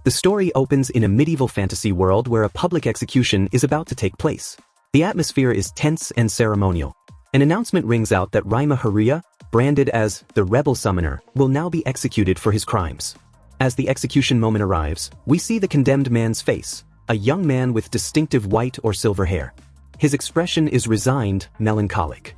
The story opens in a medieval fantasy world where a public execution is about to take place. The atmosphere is tense and ceremonial. An announcement rings out that Raima Haruya, branded as the Rebel Summoner, will now be executed for his crimes. As the execution moment arrives, we see the condemned man's face, a young man with distinctive white or silver hair. His expression is resigned, melancholic.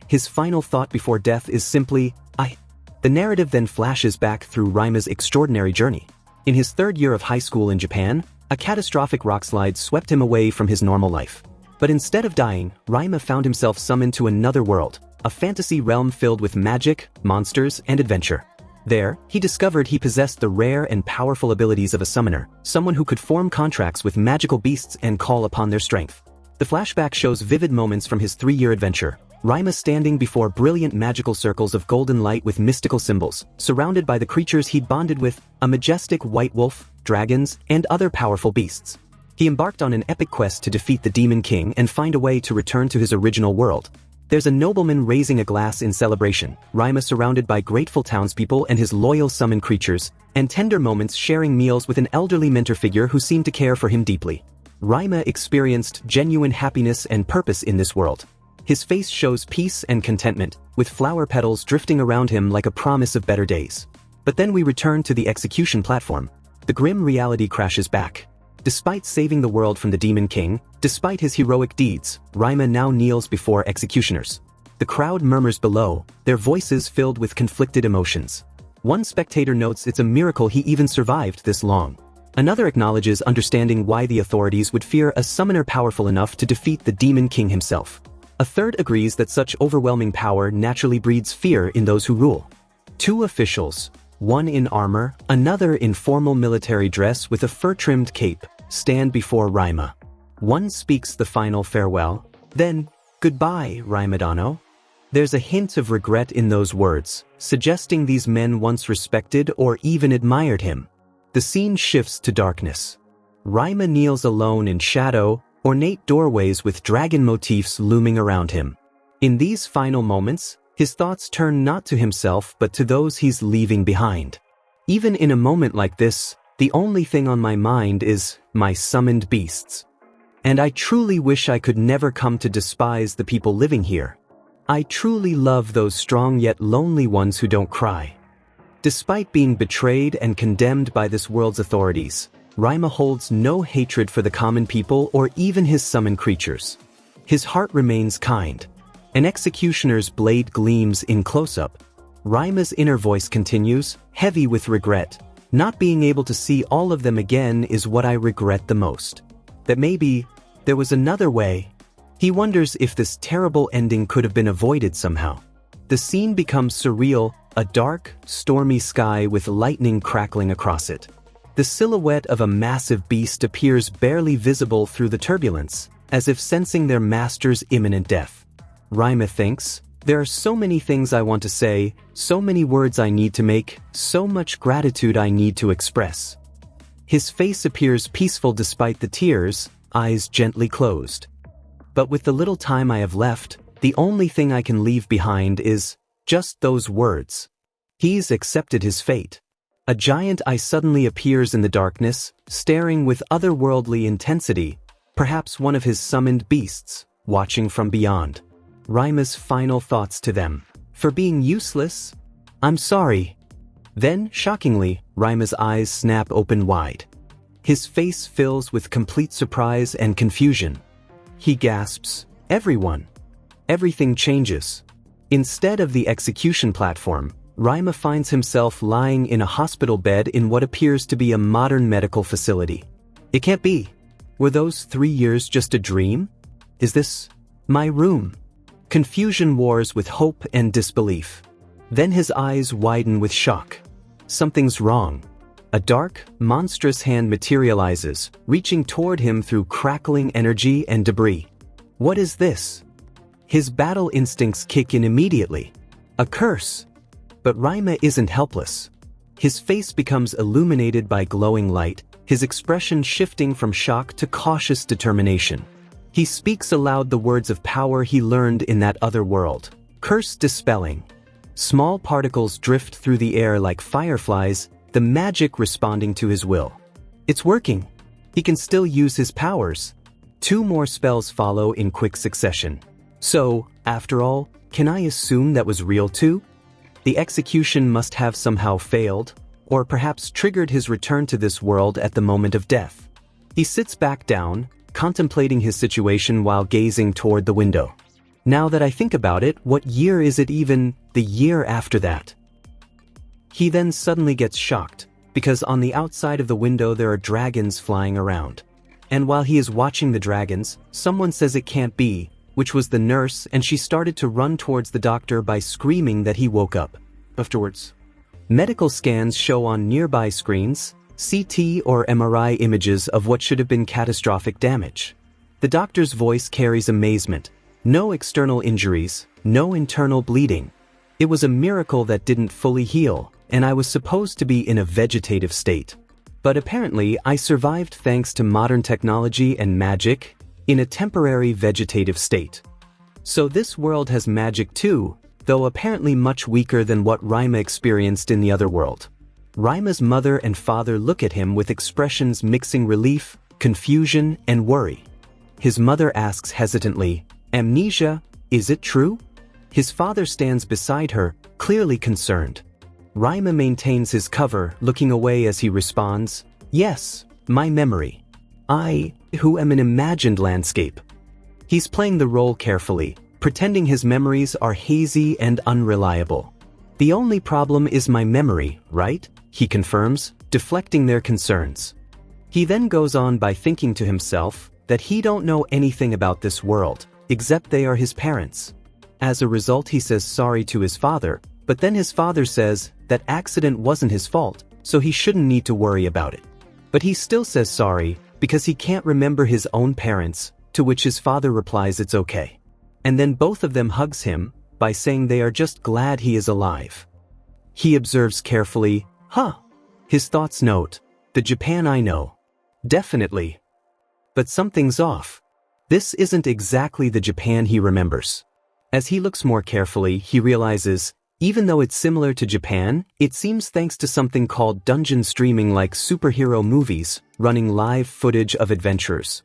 His final thought before death is simply, I. The narrative then flashes back through Raima's extraordinary journey. In his third year of high school in Japan, a catastrophic rockslide swept him away from his normal life. But instead of dying, Raima found himself summoned to another world, a fantasy realm filled with magic, monsters, and adventure. There, he discovered he possessed the rare and powerful abilities of a summoner, someone who could form contracts with magical beasts and call upon their strength. The flashback shows vivid moments from his 3-year adventure, Raima standing before brilliant magical circles of golden light with mystical symbols, surrounded by the creatures he'd bonded with, a majestic white wolf, dragons, and other powerful beasts. He embarked on an epic quest to defeat the Demon King and find a way to return to his original world. There's a nobleman raising a glass in celebration, Raima surrounded by grateful townspeople and his loyal summoned creatures, and tender moments sharing meals with an elderly mentor figure who seemed to care for him deeply. Raima experienced genuine happiness and purpose in this world. His face shows peace and contentment, with flower petals drifting around him like a promise of better days. But then we return to the execution platform. The grim reality crashes back. Despite saving the world from the Demon King, despite his heroic deeds, Raima now kneels before executioners. The crowd murmurs below, their voices filled with conflicted emotions. One spectator notes it's a miracle he even survived this long. Another acknowledges understanding why the authorities would fear a summoner powerful enough to defeat the Demon King himself. A third agrees that such overwhelming power naturally breeds fear in those who rule. 2 officials, one in armor, another in formal military dress with a fur-trimmed cape, stand before Raima. One speaks the final farewell, then, "Goodbye, Raima-dano." There's a hint of regret in those words, suggesting these men once respected or even admired him. The scene shifts to darkness. Raima kneels alone in shadow, ornate doorways with dragon motifs looming around him. In these final moments, his thoughts turn not to himself but to those he's leaving behind. Even in a moment like this, the only thing on my mind is my summoned beasts. And I truly wish I could never come to despise the people living here. I truly love those strong yet lonely ones who don't cry. Despite being betrayed and condemned by this world's authorities, Raima holds no hatred for the common people or even his summoned creatures. His heart remains kind. An executioner's blade gleams in close-up. Raima's inner voice continues, heavy with regret. Not being able to see all of them again is what I regret the most. That maybe there was another way. He wonders if this terrible ending could have been avoided somehow. The scene becomes surreal, a dark, stormy sky with lightning crackling across it. The silhouette of a massive beast appears barely visible through the turbulence, as if sensing their master's imminent death. Raima thinks, there are so many things I want to say, so many words I need to make, so much gratitude I need to express. His face appears peaceful despite the tears, eyes gently closed. But with the little time I have left, the only thing I can leave behind is just those words. He's accepted his fate. A giant eye suddenly appears in the darkness, staring with otherworldly intensity, perhaps one of his summoned beasts, watching from beyond. Raima's final thoughts to them. For being useless? I'm sorry. Then, shockingly, Raima's eyes snap open wide. His face fills with complete surprise and confusion. He gasps, "Everyone!" Everything changes. Instead of the execution platform, Raima finds himself lying in a hospital bed in what appears to be a modern medical facility. It can't be. Were those 3 years just a dream? Is this my room? Confusion wars with hope and disbelief. Then his eyes widen with shock. Something's wrong. A dark, monstrous hand materializes, reaching toward him through crackling energy and debris. What is this? His battle instincts kick in immediately. A curse. But Raima isn't helpless. His face becomes illuminated by glowing light, his expression shifting from shock to cautious determination. He speaks aloud the words of power he learned in that other world. Curse dispelling. Small particles drift through the air like fireflies, the magic responding to his will. It's working. He can still use his powers. 2 more spells follow in quick succession. So, after all, can I assume that was real too? The execution must have somehow failed, or perhaps triggered his return to this world at the moment of death. He sits back down, contemplating his situation while gazing toward the window. Now that I think about it, what year is it even? The year after that. He then suddenly gets shocked, because on the outside of the window there are dragons flying around. And while he is watching the dragons, someone says it can't be, which was the nurse, and she started to run towards the doctor by screaming that he woke up. Afterwards, medical scans show on nearby screens CT or MRI images of what should have been catastrophic damage. The doctor's voice carries amazement. No external injuries, no internal bleeding. It was a miracle that didn't fully heal, and I was supposed to be in a vegetative state. But apparently I survived thanks to modern technology and magic, in a temporary vegetative state. So this world has magic too, though apparently much weaker than what Rima experienced in the other world. Rima's mother and father look at him with expressions mixing relief, confusion, and worry. His mother asks hesitantly, "Amnesia, is it true?" His father stands beside her, clearly concerned. Rima maintains his cover, looking away as he responds, "Yes, my memory. I, who am an imagined landscape." He's playing the role carefully, pretending his memories are hazy and unreliable. "The only problem is my memory, right?" he confirms, deflecting their concerns. He then goes on by thinking to himself that he don't know anything about this world, except they are his parents. As a result, he says sorry to his father, but then his father says that accident wasn't his fault, so he shouldn't need to worry about it. But he still says sorry because he can't remember his own parents, to which his father replies it's okay. And then both of them hugs him by saying they are just glad he is alive. He observes carefully, His thoughts note, the Japan I know. Definitely. But something's off. This isn't exactly the Japan he remembers. As he looks more carefully, he realizes, even though it's similar to Japan, it seems thanks to something called dungeon streaming, like superhero movies, running live footage of adventurers.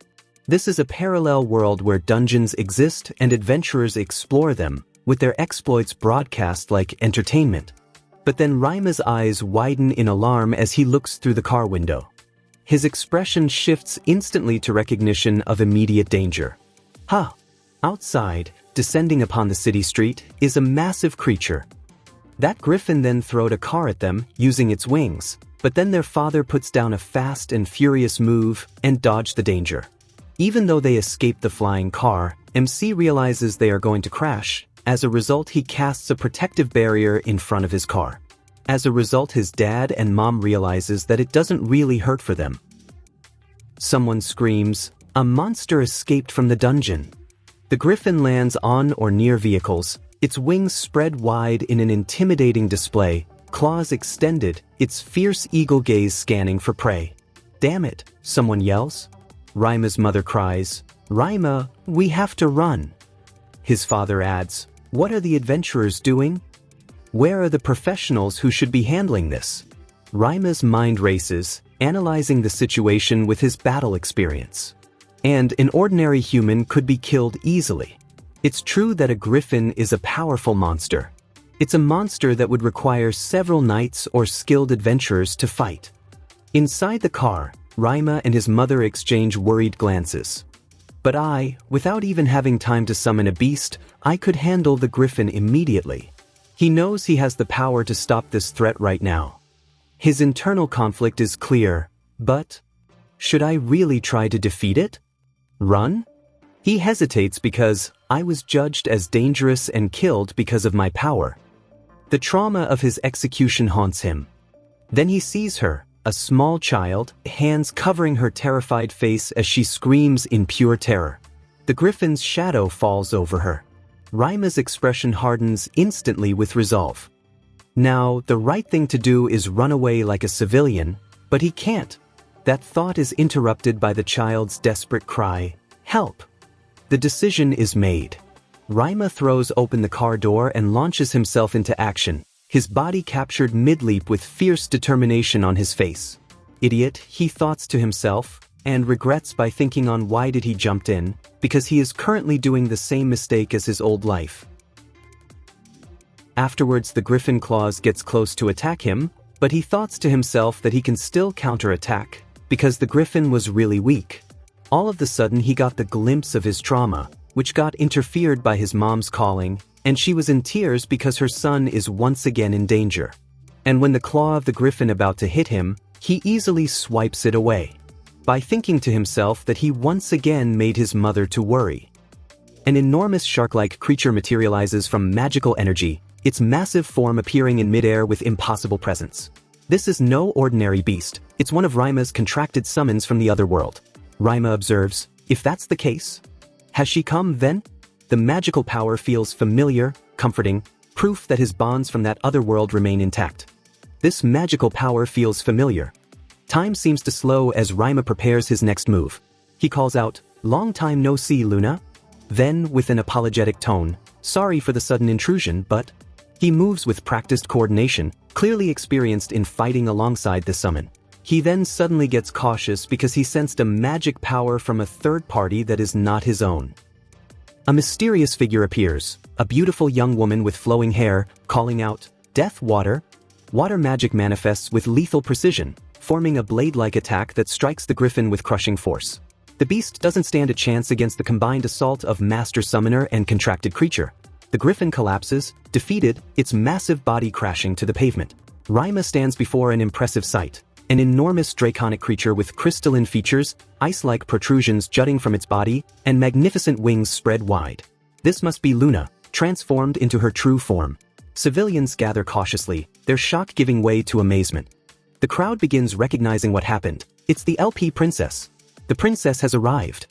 This is a parallel world where dungeons exist and adventurers explore them, with their exploits broadcast like entertainment. But then Rima's eyes widen in alarm as he looks through the car window. His expression shifts instantly to recognition of immediate danger. Outside, descending upon the city street, is a massive creature. That griffin then throwed a car at them, using its wings, but then their father puts down a fast and furious move and dodged the danger. Even though they escape the flying car, MC realizes they are going to crash. As a result, he casts a protective barrier in front of his car. As a result, his dad and mom realizes that it doesn't really hurt for them. Someone screams, "A monster escaped from the dungeon." The griffin lands on or near vehicles, its wings spread wide in an intimidating display, claws extended, its fierce eagle gaze scanning for prey. "Damn it," someone yells. Rima's mother cries, "Rima, we have to run." His father adds, "What are the adventurers doing? Where are the professionals who should be handling this?" Rima's mind races, analyzing the situation with his battle experience. And an ordinary human could be killed easily. It's true that a griffin is a powerful monster. It's a monster that would require several knights or skilled adventurers to fight. Inside the car, Rima and his mother exchange worried glances. But I, without even having time to summon a beast, I could handle the griffin immediately. He knows he has the power to stop this threat right now. His internal conflict is clear, but should I really try to defeat it? Run? He hesitates because I was judged as dangerous and killed because of my power. The trauma of his execution haunts him. Then he sees her, a small child, hands covering her terrified face as she screams in pure terror. The griffin's shadow falls over her. Rima's expression hardens instantly with resolve. Now, the right thing to do is run away like a civilian, but he can't. That thought is interrupted by the child's desperate cry, "Help!" The decision is made. Rima throws open the car door and launches himself into action, his body captured mid-leap with fierce determination on his face. Idiot, he thoughts to himself, and regrets by thinking on why did he jumped in, because he is currently doing the same mistake as his old life. Afterwards the griffin claws gets close to attack him, but he thoughts to himself that he can still counterattack, because the griffin was really weak. All of the sudden he got the glimpse of his trauma, which got interfered by his mom's calling, and she was in tears because her son is once again in danger. And when the claw of the griffin about to hit him, he easily swipes it away, by thinking to himself that he once again made his mother to worry. An enormous shark-like creature materializes from magical energy, its massive form appearing in midair with impossible presence. This is no ordinary beast, it's one of Rima's contracted summons from the other world. Rima observes, if that's the case, has she come then? The magical power feels familiar, comforting, proof that his bonds from that other world remain intact. This magical power feels familiar. Time seems to slow as Rima prepares his next move. He calls out, "Long time no see, Luna." Then, with an apologetic tone, "Sorry for the sudden intrusion, but..." He moves with practiced coordination, clearly experienced in fighting alongside the summon. He then suddenly gets cautious because he sensed a magic power from a third party that is not his own. A mysterious figure appears, a beautiful young woman with flowing hair, calling out, "Death water." Water magic manifests with lethal precision, forming a blade-like attack that strikes the griffin with crushing force. The beast doesn't stand a chance against the combined assault of master summoner and contracted creature. The griffin collapses, defeated, its massive body crashing to the pavement. Rima stands before an impressive sight. An enormous draconic creature with crystalline features, ice-like protrusions jutting from its body, and magnificent wings spread wide. This must be Luna, transformed into her true form. Civilians gather cautiously, their shock giving way to amazement. The crowd begins recognizing what happened. It's the LP princess. The princess has arrived.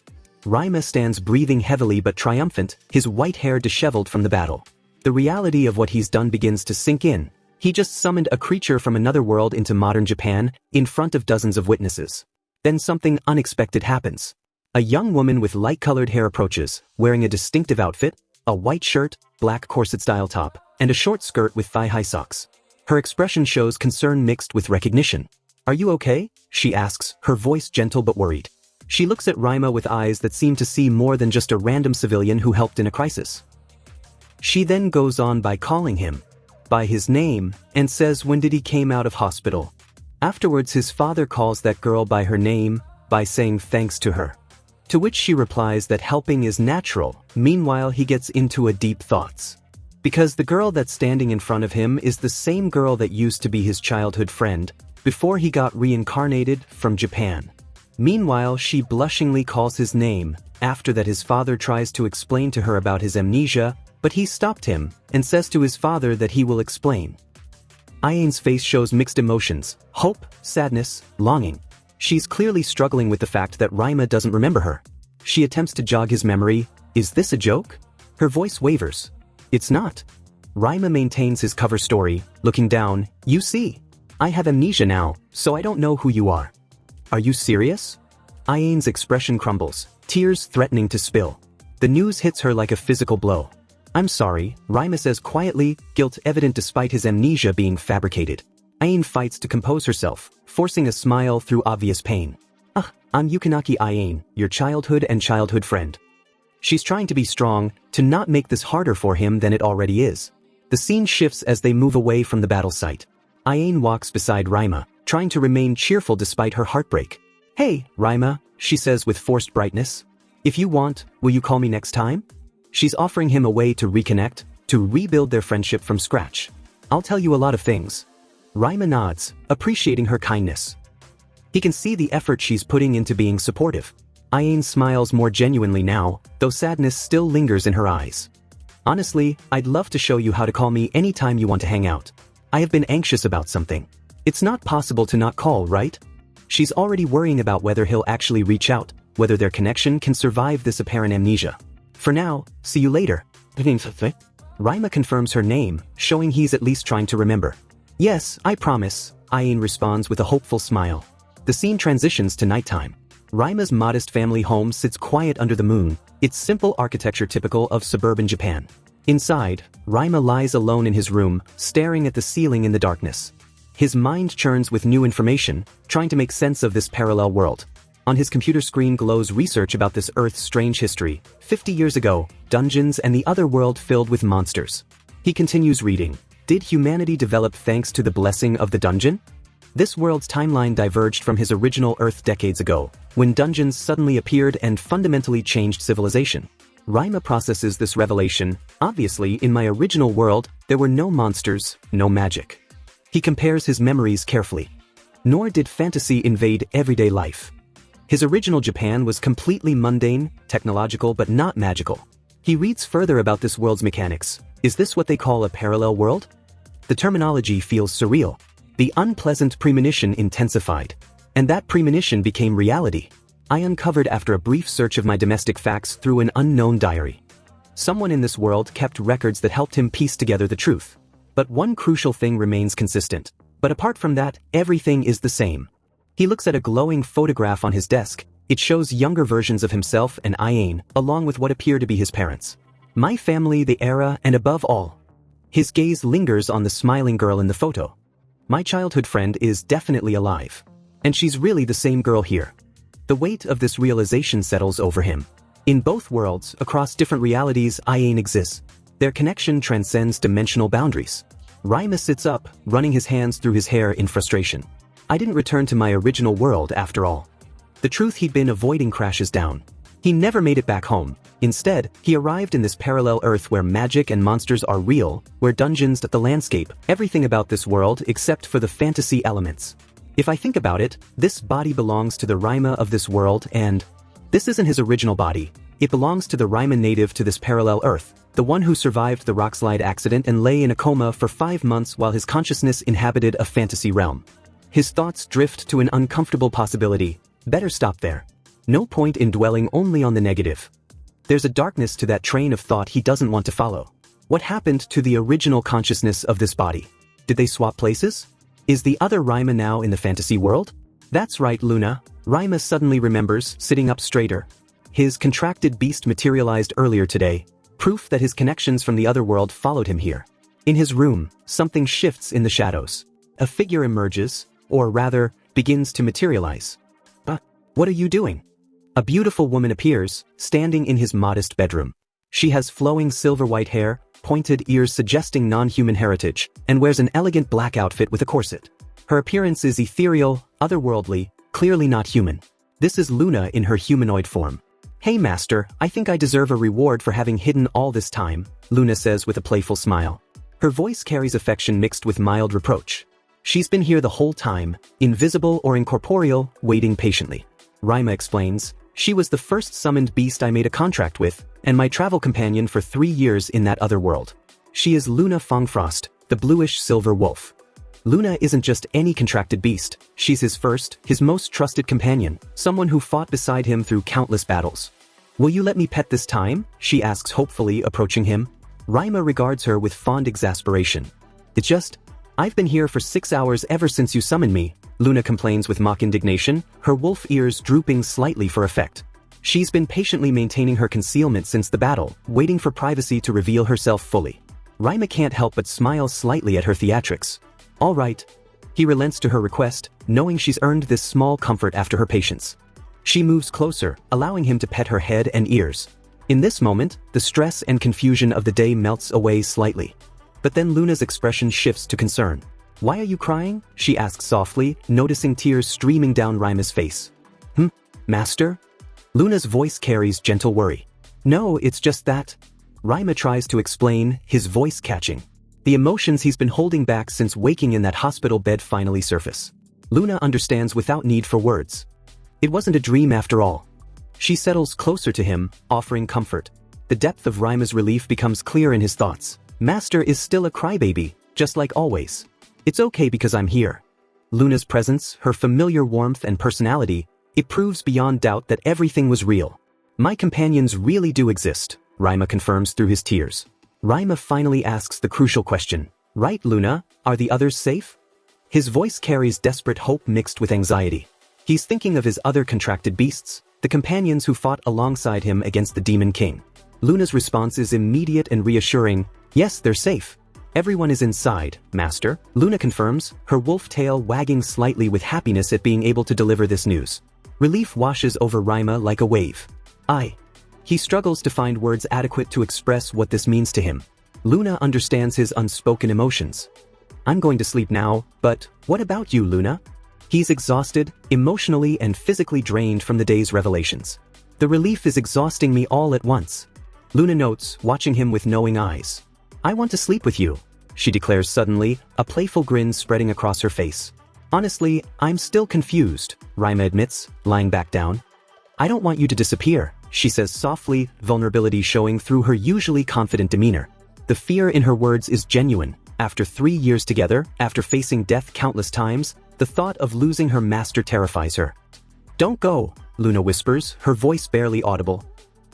Rima stands breathing heavily but triumphant, his white hair disheveled from the battle. The reality of what he's done begins to sink in. He just summoned a creature from another world into modern Japan, in front of dozens of witnesses. Then something unexpected happens. A young woman with light-colored hair approaches, wearing a distinctive outfit, a white shirt, black corset-style top, and a short skirt with thigh-high socks. Her expression shows concern mixed with recognition. "Are you okay?" she asks, her voice gentle but worried. She looks at Rima with eyes that seem to see more than just a random civilian who helped in a crisis. She then goes on by calling him by his name, and says when did he came out of hospital. Afterwards his father calls that girl by her name, by saying thanks to her. To which she replies that helping is natural. Meanwhile he gets into a deep thoughts. Because the girl that's standing in front of him is the same girl that used to be his childhood friend, before he got reincarnated from Japan. Meanwhile she blushingly calls his name, after that his father tries to explain to her about his amnesia, but he stopped him, and says to his father that he will explain. Ayane's face shows mixed emotions, hope, sadness, longing. She's clearly struggling with the fact that Rima doesn't remember her. She attempts to jog his memory. Is this a joke? Her voice wavers. It's not. Rima maintains his cover story, looking down. You see, I have amnesia now, so I don't know who you are. Are you serious? Ayane's expression crumbles, tears threatening to spill. The news hits her like a physical blow. I'm sorry, Rima says quietly, guilt evident despite his amnesia being fabricated. Ayane fights to compose herself, forcing a smile through obvious pain. I'm Yukinaki Ayane, your childhood friend. She's trying to be strong, to not make this harder for him than it already is. The scene shifts as they move away from the battle site. Ayane walks beside Rima, trying to remain cheerful despite her heartbreak. Hey, Rima, she says with forced brightness. If you want, will you call me next time? She's offering him a way to reconnect, to rebuild their friendship from scratch. I'll tell you a lot of things. Rima nods, appreciating her kindness. He can see the effort she's putting into being supportive. Ayane smiles more genuinely now, though sadness still lingers in her eyes. Honestly, I'd love to show you how to call me anytime you want to hang out. I have been anxious about something. It's not possible to not call, right? She's already worrying about whether he'll actually reach out, whether their connection can survive this apparent amnesia. For now, see you later. Rima confirms her name, showing he's at least trying to remember. Yes, I promise, Ayane responds with a hopeful smile. The scene transitions to nighttime. Rima's modest family home sits quiet under the moon, its simple architecture typical of suburban Japan. Inside, Rima lies alone in his room, staring at the ceiling in the darkness. His mind churns with new information, trying to make sense of this parallel world. On his computer screen glows research about this Earth's strange history, 50 years ago, dungeons and the other world filled with monsters. He continues reading. Did humanity develop thanks to the blessing of the dungeon? This world's timeline diverged from his original Earth decades ago, when dungeons suddenly appeared and fundamentally changed civilization. Rima processes this revelation. Obviously, in my original world, there were no monsters, no magic. He compares his memories carefully. Nor did fantasy invade everyday life. His original Japan was completely mundane, technological but not magical. He reads further about this world's mechanics. Is this what they call a parallel world? The terminology feels surreal. The unpleasant premonition intensified. And that premonition became reality. I uncovered after a brief search of my domestic facts through an unknown diary. Someone in this world kept records that helped him piece together the truth. But one crucial thing remains consistent. But apart from that, everything is the same. He looks at a glowing photograph on his desk. It shows younger versions of himself and Iane, along with what appear to be his parents. My family, the era, and above all. His gaze lingers on the smiling girl in the photo. My childhood friend is definitely alive. And she's really the same girl here. The weight of this realization settles over him. In both worlds, across different realities, Iane exists. Their connection transcends dimensional boundaries. Rima sits up, running his hands through his hair in frustration. I didn't return to my original world after all. The truth he'd been avoiding crashes down. He never made it back home. Instead, he arrived in this parallel Earth where magic and monsters are real, where dungeons the landscape, everything about this world except for the fantasy elements. If I think about it, this body belongs to the Rima of this world and this isn't his original body. It belongs to the Rima native to this parallel Earth, the one who survived the rockslide accident and lay in a coma for 5 months while his consciousness inhabited a fantasy realm. His thoughts drift to an uncomfortable possibility. Better stop there. No point in dwelling only on the negative. There's a darkness to that train of thought he doesn't want to follow. What happened to the original consciousness of this body? Did they swap places? Is the other Rima now in the fantasy world? That's right, Luna. Rima suddenly remembers, sitting up straighter. His contracted beast materialized earlier today, proof that his connections from the other world followed him here. In his room, something shifts in the shadows. A figure emerges, or rather, begins to materialize. What are you doing? A beautiful woman appears, standing in his modest bedroom. She has flowing silver white hair, pointed ears suggesting non-human heritage, and wears an elegant black outfit with a corset. Her appearance is ethereal, otherworldly, clearly not human. This is Luna in her humanoid form. Hey master, I think I deserve a reward for having hidden all this time, Luna says with a playful smile. Her voice carries affection mixed with mild reproach. She's been here the whole time, invisible or incorporeal, waiting patiently. Rima explains, she was the first summoned beast I made a contract with, and my travel companion for 3 years in that other world. She is Luna Fangfrost, the bluish silver wolf. Luna isn't just any contracted beast, she's his first, his most trusted companion, someone who fought beside him through countless battles. Will you let me pet this time? She asks hopefully, approaching him. Rima regards her with fond exasperation. It's just, I've been here for 6 hours ever since you summoned me, Luna complains with mock indignation, her wolf ears drooping slightly for effect. She's been patiently maintaining her concealment since the battle, waiting for privacy to reveal herself fully. Rima can't help but smile slightly at her theatrics. All right. He relents to her request, knowing she's earned this small comfort after her patience. She moves closer, allowing him to pet her head and ears. In this moment, the stress and confusion of the day melts away slightly. But then Luna's expression shifts to concern. Why are you crying? She asks softly, noticing tears streaming down Rima's face. Master? Luna's voice carries gentle worry. No, it's just that. Rima tries to explain, his voice catching. The emotions he's been holding back since waking in that hospital bed finally surface. Luna understands without need for words. It wasn't a dream after all. She settles closer to him, offering comfort. The depth of Rima's relief becomes clear in his thoughts. Master is still a crybaby, just like always. It's okay because I'm here. Luna's presence, her familiar warmth and personality, it proves beyond doubt that everything was real. My companions really do exist, Rima confirms through his tears. Rima finally asks the crucial question. Right, Luna, are the others safe? His voice carries desperate hope mixed with anxiety. He's thinking of his other contracted beasts, the companions who fought alongside him against the Demon King. Luna's response is immediate and reassuring. Yes, they're safe. Everyone is inside, Master, Luna confirms, her wolf tail wagging slightly with happiness at being able to deliver this news. Relief washes over Rima like a wave. He struggles to find words adequate to express what this means to him. Luna understands his unspoken emotions. I'm going to sleep now, but what about you, Luna? He's exhausted, emotionally and physically drained from the day's revelations. The relief is exhausting me all at once. Luna notes, watching him with knowing eyes. I want to sleep with you, she declares suddenly, a playful grin spreading across her face. Honestly, I'm still confused, Rima admits, lying back down. I don't want you to disappear, she says softly, vulnerability showing through her usually confident demeanor. The fear in her words is genuine. After 3 years together, after facing death countless times, the thought of losing her master terrifies her. Don't go, Luna whispers, her voice barely audible.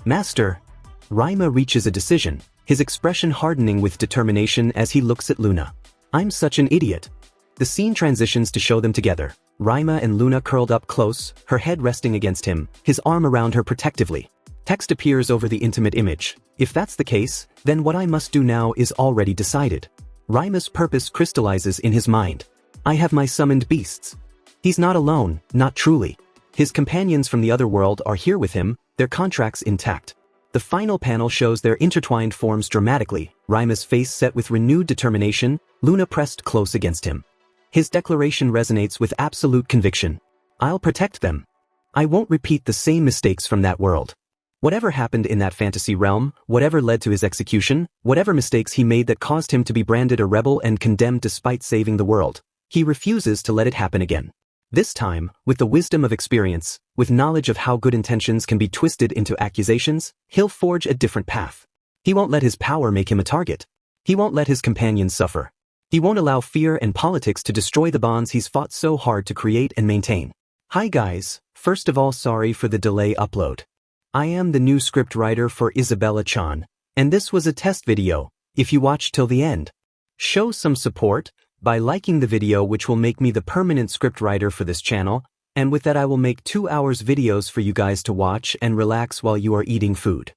Master. Rima reaches a decision, his expression hardening with determination as he looks at Luna. I'm such an idiot. The scene transitions to show them together. Rima and Luna curled up close, her head resting against him, his arm around her protectively. Text appears over the intimate image. If that's the case, then what I must do now is already decided. Rima's purpose crystallizes in his mind. I have my summoned beasts. He's not alone, not truly. His companions from the other world are here with him, their contracts intact. The final panel shows their intertwined forms dramatically, Rima's face set with renewed determination, Luna pressed close against him. His declaration resonates with absolute conviction. I'll protect them. I won't repeat the same mistakes from that world. Whatever happened in that fantasy realm, whatever led to his execution, whatever mistakes he made that caused him to be branded a rebel and condemned despite saving the world, he refuses to let it happen again. This time, with the wisdom of experience, with knowledge of how good intentions can be twisted into accusations, he'll forge a different path. He won't let his power make him a target. He won't let his companions suffer. He won't allow fear and politics to destroy the bonds he's fought so hard to create and maintain. Hi guys, first of all sorry for the delay upload. I am the new script writer for Isabella-chan, and this was a test video. If you watched till the end, show some support by liking the video, which will make me the permanent script writer for this channel, and with that I will make 2 hours videos for you guys to watch and relax while you are eating food.